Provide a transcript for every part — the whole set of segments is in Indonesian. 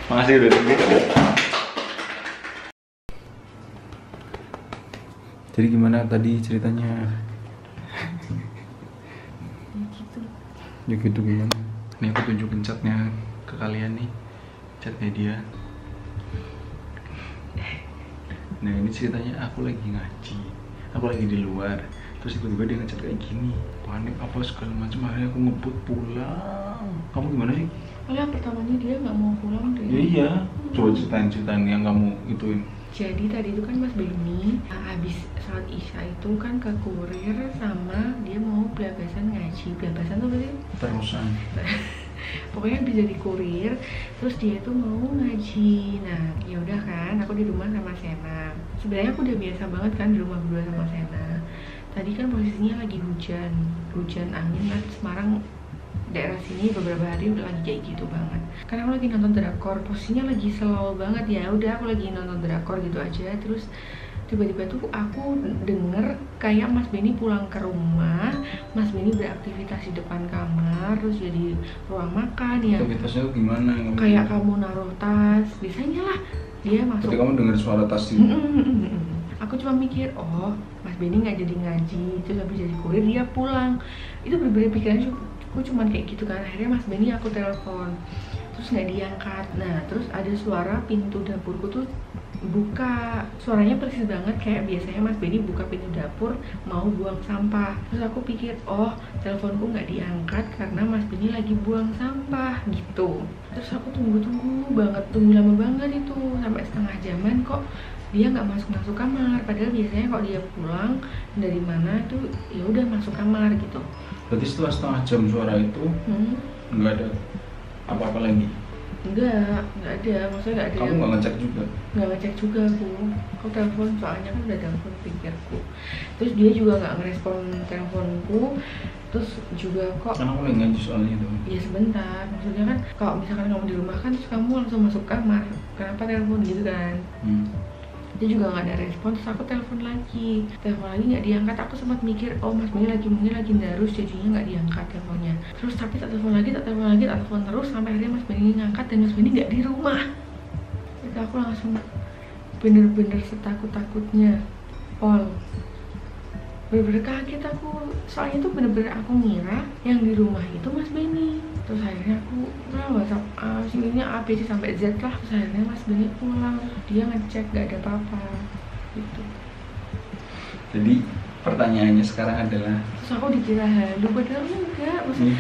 Makasih udah tunggu. Jadi gimana tadi ceritanya? Ya gitu gimana? Nih aku tunjukin chatnya ke kalian nih, chatnya dia. Nah ini ceritanya aku lagi ngaji, aku lagi di luar, terus tiba-tiba dia ngechat kayak gini, panik apa segala macam, akhirnya aku ngebut pulang. Kamu gimana sih? Soalnya pertamanya dia nggak mau pulang deh. Ya, iya, coba ceritain yang kamu ituin. Jadi tadi itu kan Mas Benny habis sholat isya itu kan ke kurir sama dia mau belabasan ngaji. Belabasan tuh berarti Terusan. pokoknya bisa di kurir, terus dia tuh mau ngaji. Nah ya udah kan, aku di rumah sama Sena. Sebenarnya aku udah biasa banget kan di rumah berdua sama Sena. Tadi kan posisinya lagi hujan angin kan. Semarang daerah sini beberapa hari udah lagi kayak gitu banget. Karena aku lagi nonton drakor, posisinya lagi slow banget ya. Udah aku lagi nonton drakor gitu aja. Terus tiba-tiba tuh aku denger kayak Mas Benny pulang ke rumah. Mas Benny beraktivitas di depan kamar, terus jadi ruang makan ya. Aktivitasnya tuh gimana? Kayak kamu naruh tas, biasanya lah dia masuk. Berarti kamu dengar suara tas itu? Aku cuma mikir, oh Mas Benny nggak jadi ngaji, terus habis jadi kurir dia pulang. Itu bener-bener pikirannya aku cuman kayak gitu kan. Akhirnya Mas Benny aku telepon, terus nggak diangkat. Nah terus ada suara pintu dapurku tuh buka, suaranya persis banget kayak biasanya Mas Benny buka pintu dapur mau buang sampah. Terus aku pikir, oh teleponku nggak diangkat karena Mas Benny lagi buang sampah gitu. Terus aku tunggu lama banget itu, sampai setengah jaman kok dia nggak masuk kamar. Padahal biasanya kalau dia pulang dari mana tuh ya udah masuk kamar gitu. Berarti setelah setengah jam suara itu nggak ada apa-apa lagi? Nggak ada, maksudnya nggak ada. Kamu nggak ngecek juga? Nggak ngecek juga aku telepon, soalnya kan udah telepon pikirku. Terus dia juga nggak ngerespon teleponku. Terus juga kok karena aku lagi ngaji soalnya itu. Ya sebentar, maksudnya kan kalau misalkan kamu di rumah kan terus kamu langsung masuk kamar, kenapa telepon gitu kan. Dia juga nggak ada respon. Terus aku telepon lagi nggak diangkat. Aku sempat mikir, oh Mas Benny mungkin lagi darus jadinya nggak diangkat teleponnya. Terus tapi tak telepon lagi terus sampai akhirnya Mas Benny ngangkat dan Mas Benny nggak di rumah. Itu aku langsung bener-bener setakut-takutnya, Pol. Bener-bener kaget aku, soalnya tuh bener-bener aku ngira yang di rumah itu Mas Benny. Terus akhirnya aku WhatsApp sininya A, B, C sampai Z lah. Terus akhirnya Mas Benny pulang, dia ngecek gak ada apa-apa gitu. Jadi pertanyaannya sekarang adalah, terus aku dikira halu, padahal enggak. Maksudnya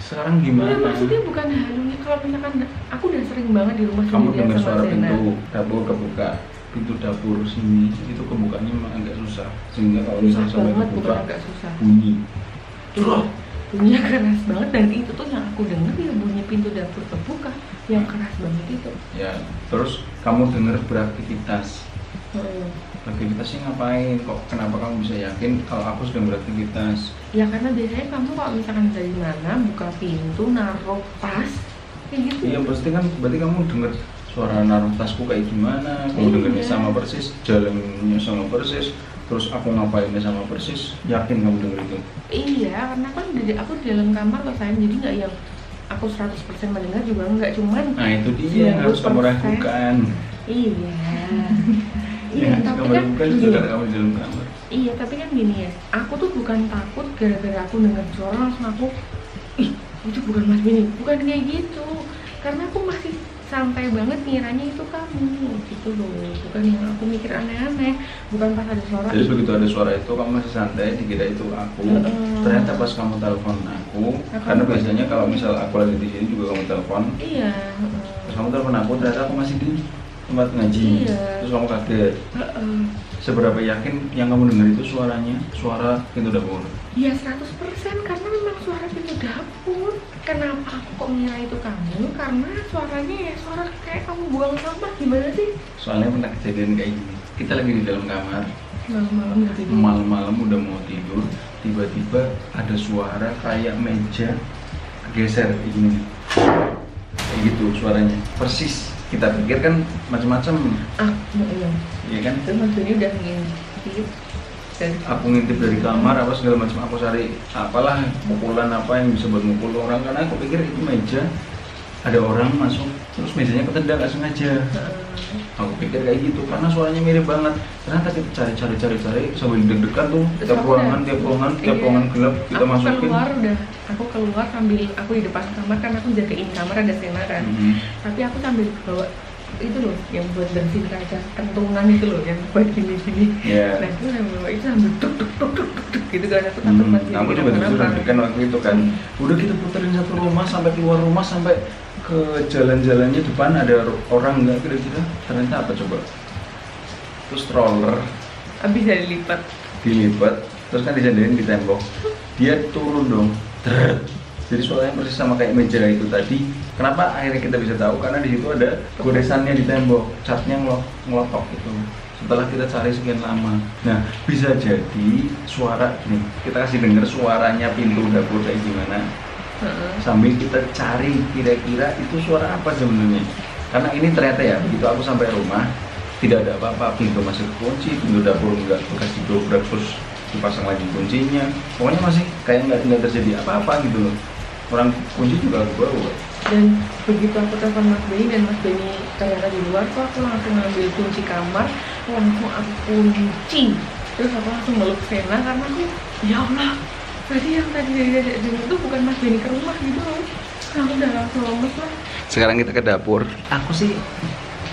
sekarang gimana? Maksudnya bukan halunya, kalau misalkan aku udah sering banget di rumah kamu sendirian dengar sama suara Zena. pintu dapur kebuka, pintu dapur sini itu kebukanya memang agak susah, sehingga kalau misalnya sampai banget, kebuka bukan agak susah, bunyi bunyinya keras banget. Dan itu tuh yang aku dengar ya bunyi pintu dapur kebuka yang keras banget itu ya. Terus kamu dengar beraktivitas. Aktivitasnya ngapain? Kok kenapa kamu bisa yakin kalau aku sedang beraktivitas? Ya karena biasanya kamu kalau misalkan dari mana buka pintu naruh tas kayak gitu. Iya pasti kan, berarti kamu dengar suara naruh tasku kayak gimana, kamu dengarnya sama persis, jalannya sama persis, terus aku ngapainnya sama persis. Yakin kamu dengar itu? Iya, karena kan aku di dalam kamar loh sayang, jadi nggak yang aku 100% mendengar juga nggak, cuman nah itu dia yang harus kamu ragukan. Iya. Iya, tapi kamu kan ragukan juga kamu di dalam kamar. Iya, tapi kan gini ya, aku tuh bukan takut gara-gara aku dengar suara langsung aku, ih itu bukan Mas Benny, bukan kayak gitu. Karena aku masih santai banget ngiranya itu kamu gitu loh, bukan yang aku mikir aneh-aneh. Bukan pas ada suara. Jadi begitu ada suara itu kamu masih santai, dikira itu aku. Ternyata pas kamu telepon aku, karena biasanya kalau misal aku lagi di sini juga kamu telepon. Iya. Pas kamu telepon aku, ternyata aku masih di tempat ngaji. Iya. Terus kamu kaget. Seberapa yakin yang kamu dengar itu suaranya suara pintu dapur? Iya 100%, karena memang suara pintu dapur. Kenapa aku kok ngira itu kamu? Karena suaranya ya suara kayak kamu buang sampah. Gimana sih? Soalnya pernah kejadian kayak gini. Kita lagi di dalam kamar, malam-malam udah mau tidur, tiba-tiba ada suara kayak meja geser kayak gini, kayak gitu suaranya persis. Kita pikir kan macam-macam. Iya kan? Itu maksudnya udah ngintip. Aku ngintip dari kamar apa segala macam, aku cari apalah pukulan apa yang bisa buat mukul orang, karena aku pikir itu meja ada orang masuk terus mejanya ketendang nggak sengaja. Aku pikir kayak gitu karena suaranya mirip banget. Ternyata kita cari sambil deg-degan tuh, tiap ruangan gelap kita masukin. Aku keluar sambil aku di depan kamar kan, aku jagain kamar ada Sena kan. Tapi aku sambil bawa itu loh yang buat bersihin kaca kentungan itu loh yang buat gini. Nah itu sambil bawa itu sambil duk gitu kan, aku takut banget. Aku juga deg-degan waktu itu kan. Udah kita puterin satu rumah sampai keluar rumah sampai ke jalan-jalannya depan ada orang nggak kira-kira, ternyata apa coba? Terus stroller habis dilipat terus kan disandarin di tembok, dia turun dong. Jadi suaranya persis sama kayak meja itu tadi. Kenapa akhirnya kita bisa tahu? Karena di situ ada goresannya di tembok, catnya ngelotok gitu. Setelah kita cari sekian lama, nah bisa jadi suara nih, kita kasih denger suaranya pintu dapur kayak gimana. Sambil kita cari kira-kira itu suara apa sebenarnya. Karena ini ternyata ya begitu aku sampai rumah tidak ada apa-apa, pintu masih kunci, pintu dapur enggak bekas didobrak terus dipasang lagi kuncinya, pokoknya masih kayak nggak terjadi apa-apa gitu loh. Orang kunci juga aku bawa. Dan begitu aku telepon Mas Benny dan Mas Benny ternyata di luar, tuh aku langsung ngambil kunci kamar, langsung aku kunci, terus aku langsung meluk Sena karena aku ya Allah, berarti yang tadi dari dulu tuh bukan Mas Benny ke rumah gitu loh. Aku udah langsung lemes lah. Sekarang kita ke dapur. Aku sih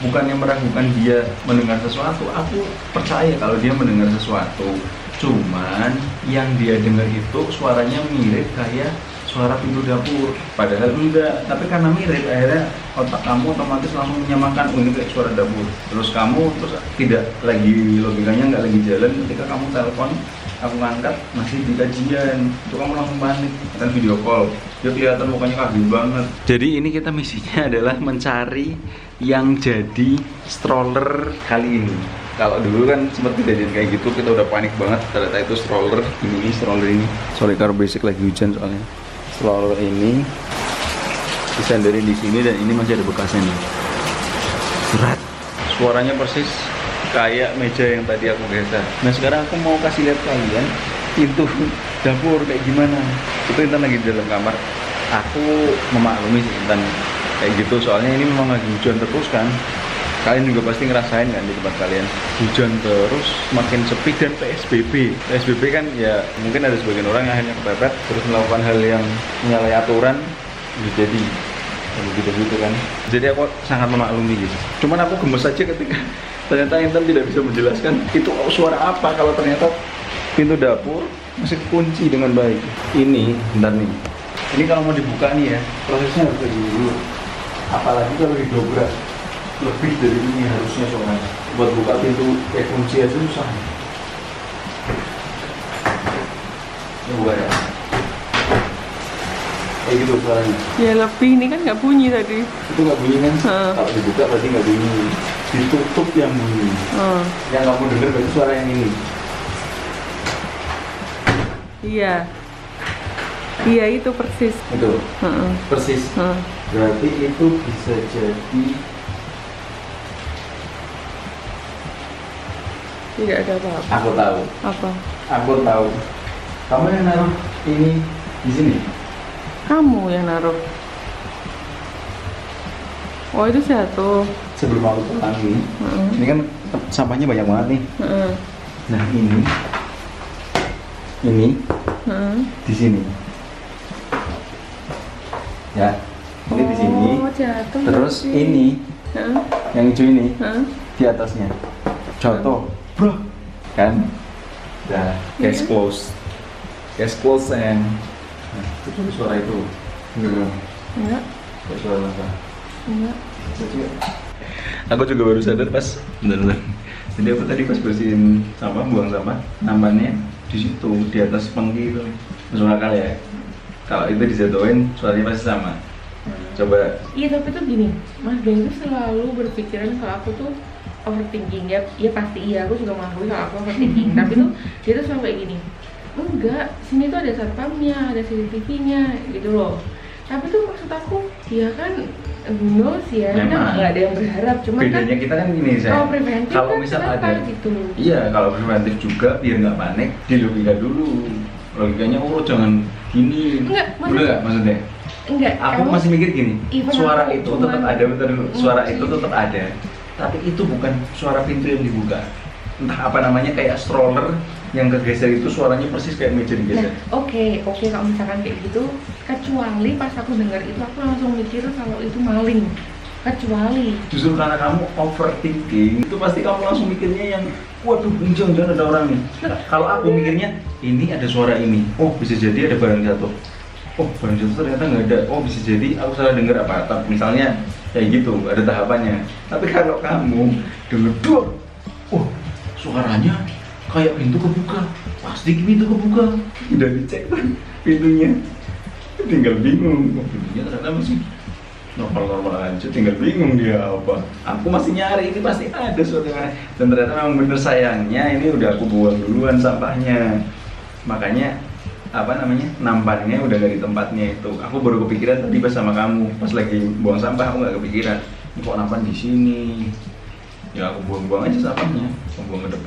bukannya meragukan dia mendengar sesuatu, aku percaya kalau dia mendengar sesuatu. Cuman yang dia dengar itu suaranya mirip kayak suara pintu dapur, padahal enggak. Tapi karena mirip, akhirnya otak kamu otomatis langsung menyamakan, oh ini kayak suara dapur. Terus kamu tidak lagi, logikanya nggak lagi jalan ketika kamu telepon, aku ngangkat masih di kajian, itu kamu langsung panik. Kan video call, dia kelihatan mukanya kaget banget. Jadi ini kita misinya adalah mencari yang jadi stroller kali ini. Kalau dulu kan sempat kejadian kayak gitu, kita udah panik banget. Ternyata itu stroller ini. Sorry kalau basic lagi hujan soalnya. Stroller ini disandarin di sini dan ini masih ada bekasnya nih. Berat. Suaranya persis kayak meja yang tadi aku geser. Nah sekarang aku mau kasih lihat kalian pintu dapur kayak gimana. Itu Intan lagi di dalam kamar. Aku memaklumi sih Intan kayak gitu, soalnya ini memang lagi hujan terus kan. Kalian juga pasti ngerasain kan di tempat kalian hujan terus, makin sepi dan PSBB kan ya mungkin ada sebagian orang yang akhirnya kepepet terus melakukan hal yang menyalahi aturan, jadi gitu kan. Jadi aku sangat memaklumi gitu. Cuman aku gemes aja ketika ternyata Intan tidak bisa menjelaskan itu suara apa kalau ternyata pintu dapur masih kunci dengan baik. Ini bentar nih, ini kalau mau dibuka nih ya prosesnya harus kayak dulu, apalagi kalau didobrak lebih dari ini harusnya soalnya. Buat buka pintu kayak kunci aja susah. Ini buka ya. Kayak gitu suaranya. Ya lebih, ini kan nggak bunyi tadi. Itu nggak bunyi kan? Kalau dibuka berarti nggak bunyi. Ditutup yang bunyi. Yang kamu dengar berarti suara yang ini. Iya itu persis. Itu. Persis. Berarti itu bisa jadi. Tidak ada apa-apa. Aku tahu. Apa? Aku tahu. Kamu yang naruh ini di sini. Kamu yang naruh. Oh itu satu. Sebelum aku pulang ini kan sampahnya banyak banget nih. Nah ini di sini. Ya, ini di sini. Jatuh. Terus ini yang hijau ini di atasnya. Contoh. Bro, kan? Nah, case close sayang. Nah, itu suara itu. Enggak. Suara apa? Enggak. Aku juga baru sadar pas bener-bener. Jadi aku tadi pas bersihin sampah, buang sampah, namanya di situ di atas pengki itu. Masuk akal ya. Kalau itu dijatuhin, suaranya pasti sama. Coba. Iya tapi tuh gini, Mas Ben tuh selalu berpikiran kalau aku tuh overthinking. Ya pasti iya, aku juga mengakui kalau aku overthinking. Tapi tuh dia tuh selalu kayak gini, enggak, sini tuh ada satpamnya, ada CCTV-nya gitu loh. Tapi tuh maksud aku, ya kan no sih ya, kita nggak ada yang berharap. Cuma bedanya kan, kita kan gini saya. Kalau preventif kalau kan misal ada gitu. Iya, kalau preventif juga biar nggak panik, dilogika dulu. Logikanya jangan gini. Enggak, maksudnya Enggak. Aku masih mikir gini, suara itu tetap ada, bentar dulu. Suara itu tetap ada, tapi itu bukan suara pintu yang dibuka. Entah apa namanya, kayak stroller yang kegeser itu suaranya persis kayak meja digeser. Nah, oke, kalau misalkan kayak gitu, kecuali pas aku dengar itu aku langsung mikir kalau itu maling. Kecuali justru karena kamu overthinking, itu pasti kamu langsung mikirnya yang waduh, jangan ada orang nih. Kalau aku mikirnya ini ada suara ini, oh bisa jadi ada barang jatuh. Oh barang jatuh ternyata nggak ada. Oh bisa jadi aku salah dengar apa. Misalnya kayak gitu, ada tahapannya. Tapi kalau kamu denger dua, oh suaranya kayak pintu kebuka, pasti pintu kebuka. Udah dicek kan pintunya, tinggal bingung. Oh, pintunya ternyata masih normal aja, tinggal bingung dia apa. Aku masih nyari, ini pasti ada suaranya. Dan ternyata memang bener, sayangnya ini udah aku buang duluan sampahnya. Makanya apa namanya, nampannya udah gak di tempatnya itu. Aku baru kepikiran tadi pas sama kamu, pas lagi buang sampah aku gak kepikiran. Ini kok nampan di sini? Ya aku buang-buang aja sampahnya, buang ke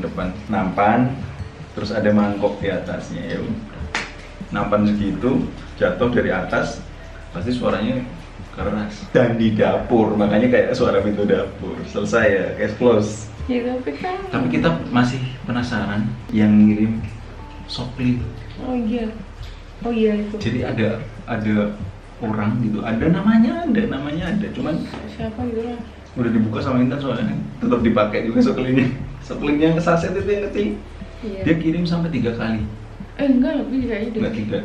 depan. Nampan, terus ada mangkok di atasnya. Ya nampan segitu, jatuh dari atas, pasti suaranya keras. Dan di dapur, makanya kayak suara pintu dapur. Selesai ya, case close. Ya, tapi kita masih penasaran yang ngirim Soklin. Oh iya itu. Jadi ada orang gitu, ada namanya ada, cuman siapa gitu lah. Udah dibuka sama Intan soalnya, tetap dipakai juga Soklinnya. Soklinnya yang saset itu yang kecil. Iya. Dia kirim sampai 3 kali. Enggak, lebih kayaknya deh. Enggak,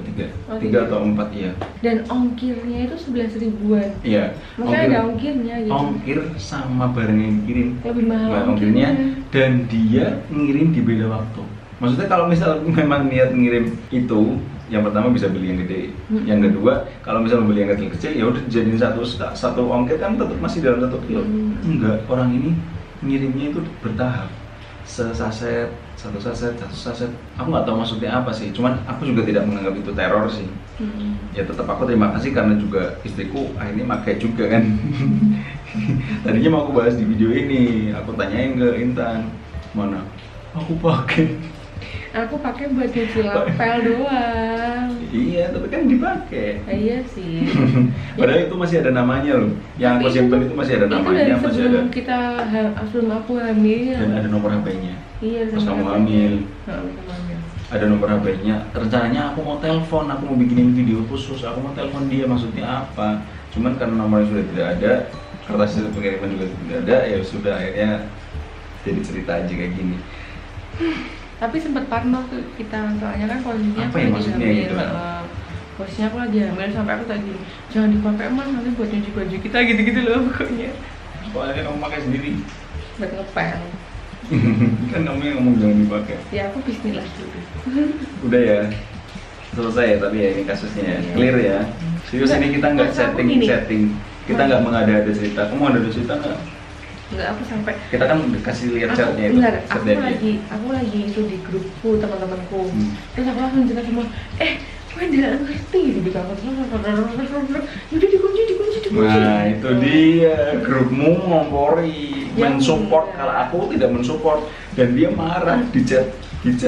3 atau 4 ya. Dan ongkirnya itu 11 ribuan. Iya. Makanya ada ongkirnya gitu. Ongkir sama barang yang dikirim. Lebih mahal ongkirnya. Dan dia ngirim di beda waktu. Maksudnya kalau misal memang niat ngirim itu, yang pertama bisa beli yang gede. Yang kedua, kalau misal beli yang kecil-kecil ya udah jadiin satu ongkir kan tetap masih dalam 1 kilo. Enggak, orang ini ngirimnya itu bertahap. Satu saset. Aku nggak tahu maksudnya apa sih, cuman aku juga tidak menganggap itu teror sih. Ya tetap aku terima kasih karena juga istriku akhirnya pakai juga kan. Tadinya mau aku bahas di video ini, aku tanyain ke Intan, mana? Aku pakai buat cuci lapel doang. Iya, tapi kan dipakai. Iya sih. Padahal itu masih ada namanya loh. Yang aku simpen itu masih ada namanya, masih ada. Sebelum aku hamil. Dan ada nomor HP-nya. Iya. Pas kamu hamil. Ada nomor HP-nya. Rencananya aku mau telepon, aku mau bikinin video khusus. Aku mau telepon dia, maksudnya apa? Cuman karena nomornya sudah tidak ada, kertas pengiriman juga tidak ada, ya sudah akhirnya jadi cerita aja kayak gini. Tapi sempat parno tuh kita, soalnya kan kondisinya apa ya maksudnya gitu kan? Posisinya aku lagi hamil, sampai aku tadi jangan dipakai mas, nanti buat nyuci baju kita gitu-gitu loh pokoknya. Soalnya kamu pakai sendiri. Buat ngepel. Kan kamu yang ngomong jangan dipakai. Ya aku bismillah dulu. Udah ya, selesai ya tapi ya ini kasusnya ya, clear ya. Serius ini kita nggak setting, kita nggak mengada-ada cerita. Kamu ada cerita nggak? Enggak, aku sampai kita kan kasih lihat chatnya itu. Benar, aku lagi itu di grupku teman-temanku. Terus aku langsung cerita semua, gue tidak ngerti gitu di kamar. Udah dikunci. Nah itu dia, grupmu ngompori, mensupport. Kalau aku tidak mensupport dan dia marah di chat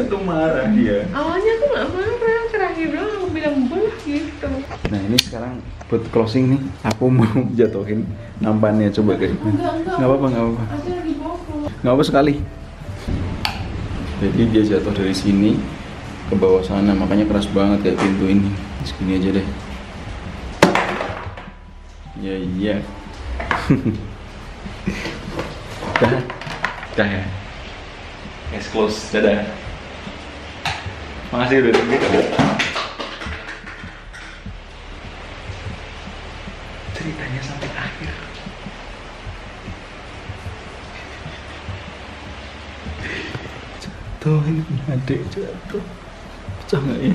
tuh marah dia. Awalnya aku nggak marah, terakhir doang aku bilang boleh gitu. Nah ini sekarang buat closing nih, aku mau jatuhin nampannya, coba guys. Nggak apa-apa. Aku lagi bokok. Nggak apa sekali. Jadi dia jatuh dari sini ke bawah sana, makanya keras banget kayak pintu ini. Segini aja deh. Iya. Dah ya. Case close, dadah. Makasih udah tunggu. Ceritanya sampai akhir. Jatuh ini adik jatuh. Pecah nggak ya?